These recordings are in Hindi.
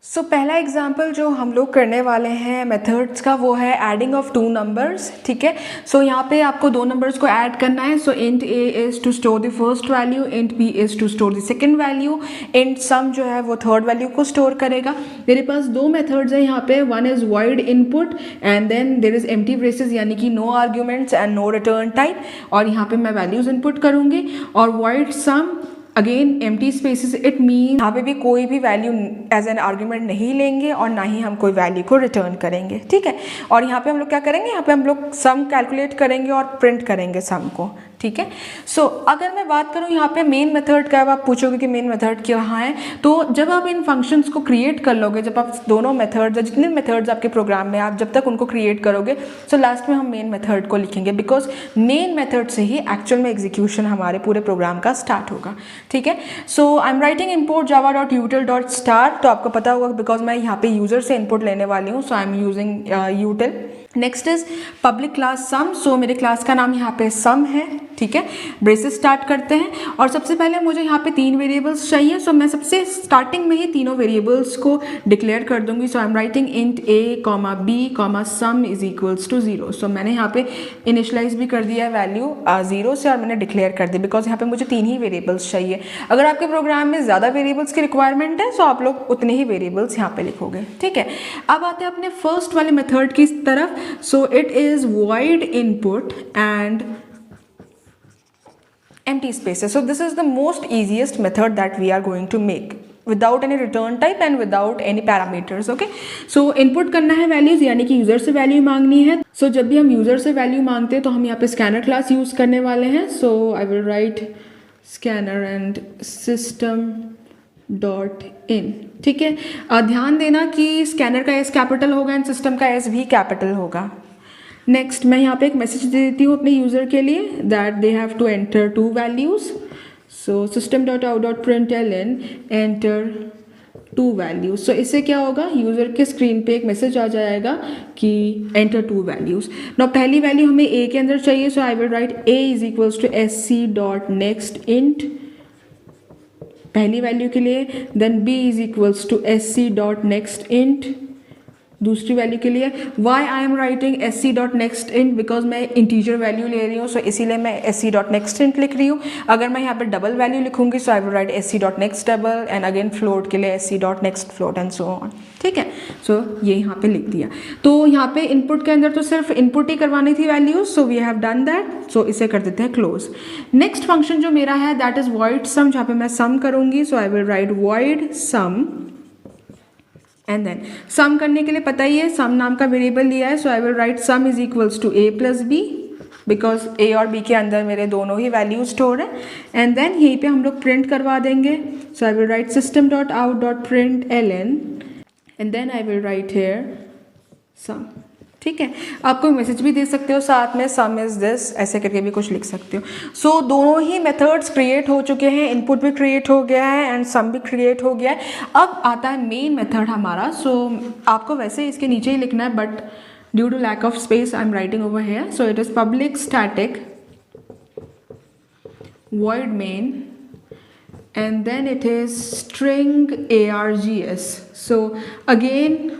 पहला एग्जाम्पल जो हम लोग करने वाले हैं मेथड्स का वो है एडिंग ऑफ टू नंबर्स। ठीक है, यहाँ पे आपको दो नंबर्स को ऐड करना है। Int a is to store the first value, int b is to store the second value, int sum जो है वो थर्ड वैल्यू को स्टोर करेगा। मेरे पास दो मेथड्स हैं यहाँ पे, one is void input and then there is empty braces यानी कि no arguments and no return type, और यहाँ पे मैं वैल्यूज़ इनपुट करूँगी। और void sum again empty spaces, it mean यहाँ पे भी कोई भी वैल्यू एज एन आर्ग्यूमेंट नहीं लेंगे और ना ही हम कोई वैल्यू को रिटर्न करेंगे। ठीक है, और यहाँ पे हम लोग क्या करेंगे, यहाँ पे हम लोग सम कैलकुलेट करेंगे और प्रिंट करेंगे सम को। ठीक है, अगर मैं बात करूँ यहाँ पे मेन मेथड का, अब आप पूछोगे कि मेन मेथड कहाँ है, तो जब आप इन फंक्शंस को क्रिएट कर लोगे, जब आप दोनों मेथड्स या जितने मेथड्स आपके प्रोग्राम में आप जब तक उनको क्रिएट करोगे, लास्ट में हम मेन मेथड को लिखेंगे, बिकॉज मेन मेथड से ही एक्चुअल में एग्जीक्यूशन हमारे पूरे प्रोग्राम का स्टार्ट होगा। ठीक है, आई एम राइटिंग इम्पोर्ट java.util.start, तो आपको पता होगा बिकॉज मैं यहाँ पे यूजर से इनपुट लेने वाली हूँ, I am using util। Next is public class sum, मेरे क्लास का नाम यहाँ पे सम है। ठीक है, ब्रेसेस स्टार्ट करते हैं और सबसे पहले मुझे यहाँ पे तीन वेरिएबल्स चाहिए, मैं सबसे स्टार्टिंग में ही तीनों वेरिएबल्स को डिक्लेयर कर दूंगी। I am writing int A comma B comma sum is equals to 0। मैंने यहाँ पे इनिशलाइज भी कर दिया है वैल्यू 0 से और मैंने डिक्लेयर कर दी बिकॉज यहाँ पे मुझे तीन ही वेरिएबल्स चाहिए। अगर आपके प्रोग्राम में ज़्यादा वेरिएबल्स की रिक्वायरमेंट है तो आप लोग उतने ही वेरिएबल्स यहाँ पे लिखोगे। ठीक है, अब आते हैं अपने फर्स्ट वाले मेथड की तरफ। It is void input and empty spaces. This is the most easiest method that we are going to make without any return type and without any parameters. Okay, input करना है values यानी कि यूजर से वैल्यू मांगनी है। जब भी हम यूजर से वैल्यू मांगते हैं तो हम यहाँ पे स्कैनर क्लास यूज करने वाले हैं। आई will right scanner and system dot in. ठीक है, ध्यान देना कि स्कैनर का एस कैपिटल होगा एंड सिस्टम का एस भी कैपिटल होगा। नेक्स्ट मैं यहाँ पे एक मैसेज दे देती हूँ अपने यूज़र के लिए that they have to enter two values. system.out.println enter two values. इससे क्या होगा, यूज़र के स्क्रीन पे एक मैसेज आ जाएगा कि एंटर टू वैल्यूज़। नाउ पहली वैल्यू हमें ए के अंदर चाहिए, I will write A is equals to sc dot next int पहली वैल्यू के लिए, then b is equals to sc dot next int दूसरी वैल्यू के लिए। Why I am writing sc dot next int because मैं इंटीजर वैल्यू ले रही हूँ, इसीलिए मैं sc डॉट नेक्स्ट इंट लिख रही हूँ। अगर मैं यहाँ पे डबल वैल्यू लिखूंगी आई will right sc dot next double and again float के लिए sc dot next float and so on. ठीक है, ये यहाँ पे लिख दिया। तो यहाँ पे इनपुट के अंदर तो सिर्फ इनपुट ही करवानी थी values, we have done that. इसे कर देते हैं क्लोज। नेक्स्ट फंक्शन जो मेरा है दैट इज void सम, जहाँ पे मैं सम करूंगी, I will write void sum and then sum करने के लिए पता ही है सम नाम का वेरिएबल लिया है, I will write sum is equals to a plus b because a और b के अंदर मेरे दोनों ही वैल्यू स्टोर है। एंड देन यहीं पे हम लोग प्रिंट करवा देंगे, I will write system dot out dot print ln and then I will write here sum. ठीक है, आपको मैसेज भी दे सकते हो साथ में, सम इज दिस ऐसे करके भी कुछ लिख सकते हो। दोनों ही मेथड्स क्रिएट हो चुके हैं, इनपुट भी क्रिएट हो गया है एंड सम भी क्रिएट हो गया है। अब आता है मेन मेथड हमारा। आपको वैसे इसके नीचे ही लिखना है but due to lack of space I am writing over here. It is public static void main and then it is string args। Again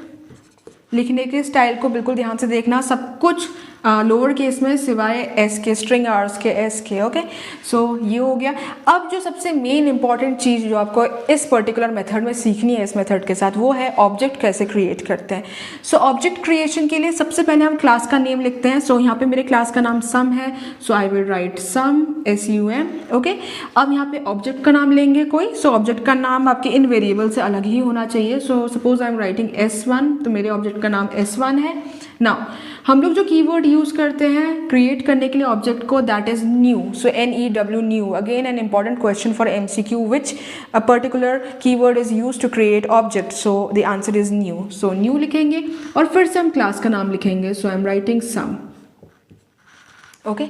लिखने के स्टाइल को बिल्कुल ध्यान से देखना, सब कुछ लोअर केस में सिवाय एस के, स्ट्रिंग आर्स के, एस के। ओके, ये हो गया। अब जो सबसे मेन इंपॉर्टेंट चीज़ जो आपको इस पर्टिकुलर मेथड में सीखनी है इस मेथड के साथ, वो है ऑब्जेक्ट कैसे क्रिएट करते हैं। ऑब्जेक्ट क्रिएशन के लिए सबसे पहले हम क्लास का नेम लिखते हैं। यहाँ पे मेरे क्लास का नाम सम है, I will write sum sum। Okay, अब यहाँ पे ऑब्जेक्ट का नाम लेंगे कोई, ऑब्जेक्ट का नाम आपके इन वेरिएबल से अलग ही होना चाहिए। Suppose I am writing s1, तो मेरे ऑब्जेक्ट का नाम s1 है। नाउ हम लोग जो कीवर्ड यूज़ करते हैं क्रिएट करने के लिए ऑब्जेक्ट को, that is new. NEW new, again an important question for MCQ, which a particular keyword is use to create object, the answer is new. New लिखेंगे और फिर से हम क्लास का नाम लिखेंगे, I am writing sum. Okay,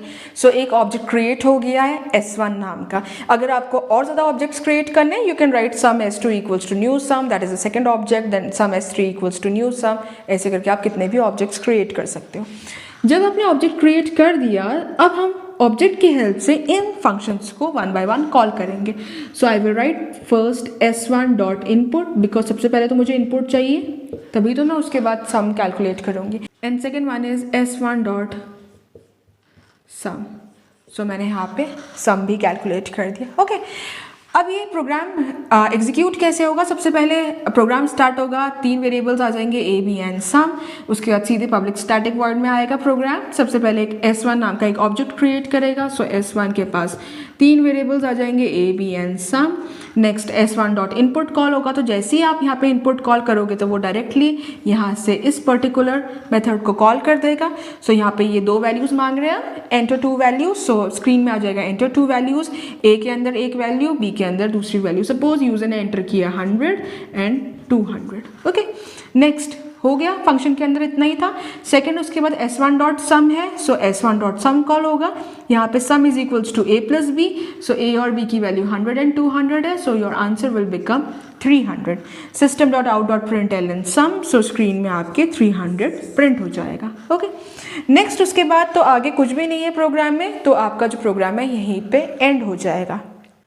एक ऑब्जेक्ट क्रिएट हो गया है s1 नाम का। अगर आपको और ज़्यादा ऑब्जेक्ट्स क्रिएट करने, you can write sum s2 equals to new sum, that is the second object, then sum s3 equals to new sum. ऐसे करके आप कितने भी ऑब्जेक्ट्स क्रिएट कर सकते हो। जब आपने ऑब्जेक्ट क्रिएट कर दिया, अब हम ऑब्जेक्ट की हेल्प से इन फंक्शंस को वन बाय वन कॉल करेंगे. So I will write first s1 dot input, because सबसे पहले तो मुझे इनपुट चाहिए, तभी तो मैं उसके बाद सम कैलकुलेट करूँगी. And second one is s1 dot sum. So मैंने यहाँ पे सम भी कैलकुलेट कर दिया. ओके, अब ये प्रोग्राम एग्जीक्यूट कैसे होगा. सबसे पहले प्रोग्राम स्टार्ट होगा, 3 वेरिएबल्स आ जाएंगे ए बी एंड सम. उसके बाद सीधे पब्लिक स्टैटिक वॉइड में आएगा प्रोग्राम. सबसे पहले एक s1 नाम का एक ऑब्जेक्ट क्रिएट करेगा. सो s1 के पास 3 वेरिएबल्स आ जाएंगे A B and sum. Next s1 dot input call होगा. तो जैसे ही आप यहाँ पे इनपुट कॉल करोगे तो वो डायरेक्टली यहाँ से इस पर्टिकुलर मेथड को कॉल कर देगा. सो यहाँ पे ये 2 वैल्यूज़ मांग रहे हैं, एंटर 2 वैल्यूज. सो स्क्रीन में आ जाएगा एंटर 2 वैल्यूज, ए के अंदर एक वैल्यू, बी के अंदर दूसरी वैल्यू. सपोज यूजर ने एंटर किया 100 एंड 200. ओके, नेक्स्ट हो गया, फंक्शन के अंदर इतना ही था. सेकंड, उसके बाद s1 डॉट सम है. सो s1 डॉट सम कॉल होगा. यहाँ पे sum is equals to a plus b. So a और b की वैल्यू 100 एंड 200 है. So your answer will become 300. System dot out dot print L N sum. So screen में आपके 300 प्रिंट हो जाएगा. ओके, नेक्स्ट उसके बाद तो आगे कुछ भी नहीं है प्रोग्राम में, तो आपका जो प्रोग्राम है यहीं पे एंड हो जाएगा.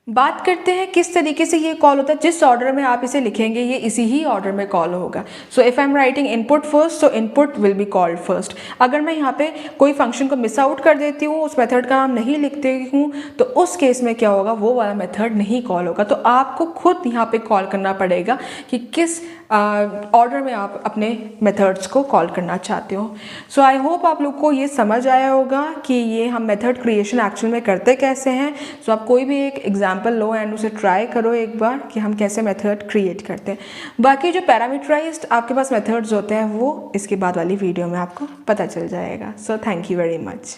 बात करते हैं किस तरीके से ये कॉल होता है. जिस ऑर्डर में आप इसे लिखेंगे ये इसी ही ऑर्डर में कॉल होगा. So if I am writing input first, so input will be called first. अगर मैं यहाँ पे कोई फंक्शन को मिस आउट कर देती हूँ, उस मेथड का नाम नहीं लिखती हूँ, तो उस केस में क्या होगा, वो वाला मेथड नहीं कॉल होगा. तो आपको खुद यहाँ पे कॉल करना पड़ेगा कि किस ऑर्डर में आप अपने मेथड्स को कॉल करना चाहते हो. सो आई होप आप लोग को ये समझ आया होगा कि ये हम मेथड क्रिएशन एक्चुअल में करते कैसे हैं. सो आप कोई भी एक एग्जांपल लो एंड उसे ट्राई करो एक बार कि हम कैसे मेथड क्रिएट करते हैं. बाकी जो पैरामीटराइज्ड आपके पास मेथड्स होते हैं वो इसके बाद वाली वीडियो में आपको पता चल जाएगा. So thank you very much.